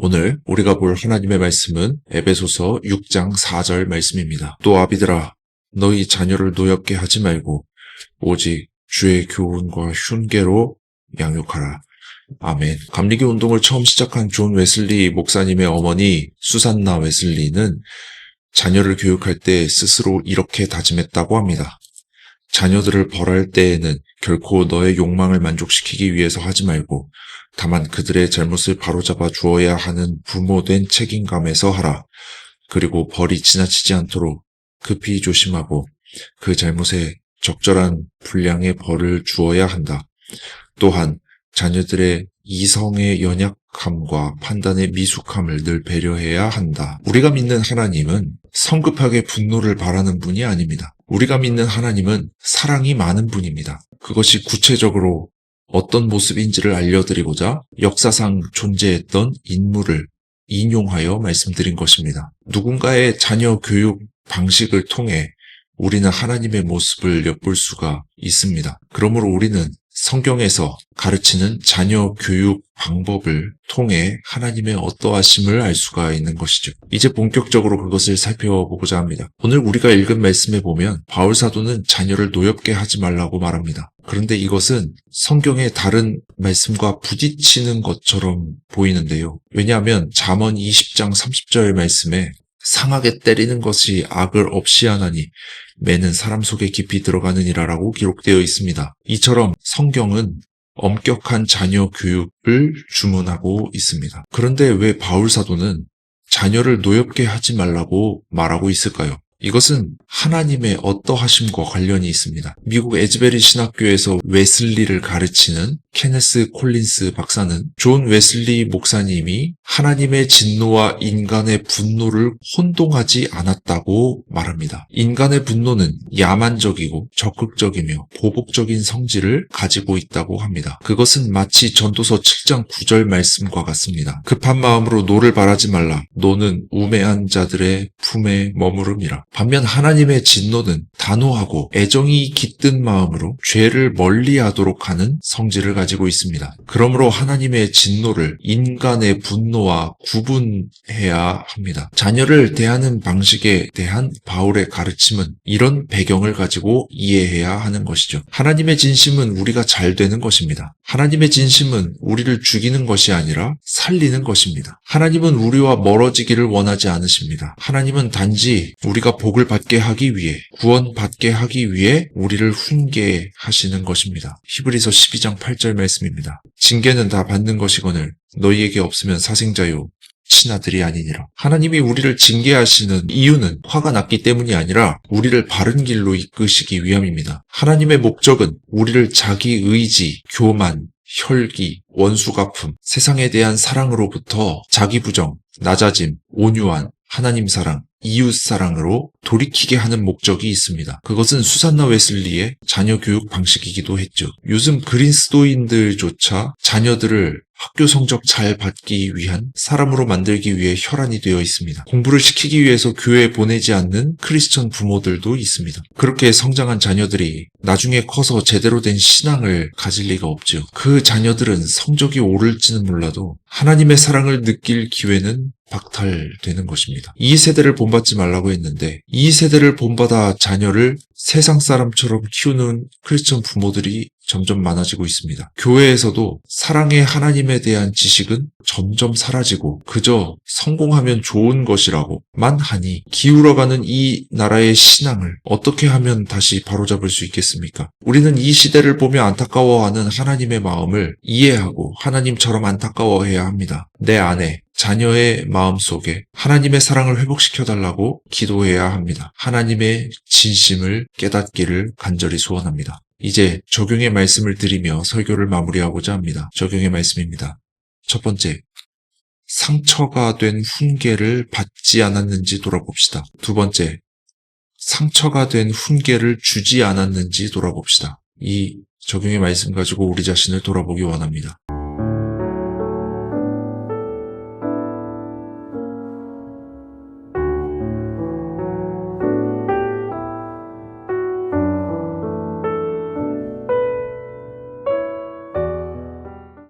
오늘 우리가 볼 하나님의 말씀은 에베소서 6장 4절 말씀입니다. 또 아비들아 너희 자녀를 노엽게 하지 말고 오직 주의 교훈과 훈계로 양육하라. 아멘. 감리교 운동을 처음 시작한 존 웨슬리 목사님의 어머니 수산나 웨슬리는 자녀를 교육할 때 스스로 이렇게 다짐했다고 합니다. 자녀들을 벌할 때에는 결코 너의 욕망을 만족시키기 위해서 하지 말고 다만 그들의 잘못을 바로잡아 주어야 하는 부모된 책임감에서 하라. 그리고 벌이 지나치지 않도록 급히 조심하고 그 잘못에 적절한 분량의 벌을 주어야 한다. 또한 자녀들의 이성의 연약함과 판단의 미숙함을 늘 배려해야 한다. 우리가 믿는 하나님은 성급하게 분노를 바라는 분이 아닙니다. 우리가 믿는 하나님은 사랑이 많은 분입니다. 그것이 구체적으로 어떤 모습인지를 알려드리고자 역사상 존재했던 인물을 인용하여 말씀드린 것입니다. 누군가의 자녀 교육 방식을 통해 우리는 하나님의 모습을 엿볼 수가 있습니다. 그러므로 우리는 성경에서 가르치는 자녀 교육 방법을 통해 하나님의 어떠하심을 알 수가 있는 것이죠. 이제 본격적으로 그것을 살펴보고자 합니다. 오늘 우리가 읽은 말씀에 보면 바울 사도는 자녀를 노엽게 하지 말라고 말합니다. 그런데 이것은 성경의 다른 말씀과 부딪히는 것처럼 보이는데요. 왜냐하면 잠언 20장 30절 말씀에 상하게 때리는 것이 악을 없이 하나니 매는 사람 속에 깊이 들어가느니라라고 기록되어 있습니다. 이처럼 성경은 엄격한 자녀 교육을 주문하고 있습니다. 그런데 왜 바울 사도는 자녀를 노엽게 하지 말라고 말하고 있을까요? 이것은 하나님의 어떠하심과 관련이 있습니다. 미국 에즈베리 신학교에서 웨슬리를 가르치는 케네스 콜린스 박사는 존 웨슬리 목사님이 하나님의 진노와 인간의 분노를 혼동하지 않았다고 말합니다. 인간의 분노는 야만적이고 적극적이며 보복적인 성질을 가지고 있다고 합니다. 그것은 마치 전도서 7장 9절 말씀과 같습니다. 급한 마음으로 노를 바라지 말라. 노는 우매한 자들의 품에 머무름이라. 반면 하나님의 진노는 단호하고 애정이 깃든 마음으로 죄를 멀리하도록 하는 성질을 가지고 있습니다. 그러므로 하나님의 진노를 인간의 분노와 구분해야 합니다. 자녀를 대하는 방식에 대한 바울의 가르침은 이런 배경을 가지고 이해해야 하는 것이죠. 하나님의 진심은 우리가 잘 되는 것입니다. 하나님의 진심은 우리를 죽이는 것이 아니라 살리는 것입니다. 하나님은 우리와 멀어지기를 원하지 않으십니다. 하나님은 단지 우리가 복을 받게 하기 위해, 구원받게 하기 위해 우리를 훈계하시는 것입니다. 히브리서 12장 8절 말씀입니다. 징계는 다 받는 것이거늘 너희에게 없으면 사생자요 친아들이 아니니라. 하나님이 우리를 징계하시는 이유는 화가 났기 때문이 아니라 우리를 바른 길로 이끄시기 위함입니다. 하나님의 목적은 우리를 자기 의지, 교만, 혈기, 원수갚음, 세상에 대한 사랑으로부터 자기 부정, 낮아짐, 온유한 하나님 사랑, 이웃 사랑으로 돌이키게 하는 목적이 있습니다. 그것은 수산나 웨슬리의 자녀 교육 방식이기도 했죠. 요즘 그리스도인들조차 자녀들을 학교 성적 잘 받기 위한 사람으로 만들기 위해 혈안이 되어 있습니다. 공부를 시키기 위해서 교회에 보내지 않는 크리스천 부모들도 있습니다. 그렇게 성장한 자녀들이 나중에 커서 제대로 된 신앙을 가질 리가 없죠. 그 자녀들은 성적이 오를지는 몰라도 하나님의 사랑을 느낄 기회는 박탈되는 것입니다. 이 세대를 본받지 말라고 했는데 이 세대를 본받아 자녀를 세상 사람처럼 키우는 크리스천 부모들이 점점 많아지고 있습니다. 교회에서도 사랑의 하나님에 대한 지식은 점점 사라지고 그저 성공하면 좋은 것이라고만 하니 기울어가는 이 나라의 신앙을 어떻게 하면 다시 바로잡을 수 있겠습니까? 우리는 이 시대를 보며 안타까워하는 하나님의 마음을 이해하고 하나님처럼 안타까워해야 합니다. 내 안에 자녀의 마음속에 하나님의 사랑을 회복시켜달라고 기도해야 합니다. 하나님의 진심을 깨닫기를 간절히 소원합니다. 이제 적용의 말씀을 드리며 설교를 마무리하고자 합니다. 적용의 말씀입니다. 첫 번째, 상처가 된 훈계를 받지 않았는지 돌아봅시다. 두 번째, 상처가 된 훈계를 주지 않았는지 돌아봅시다. 이 적용의 말씀 가지고 우리 자신을 돌아보기 원합니다.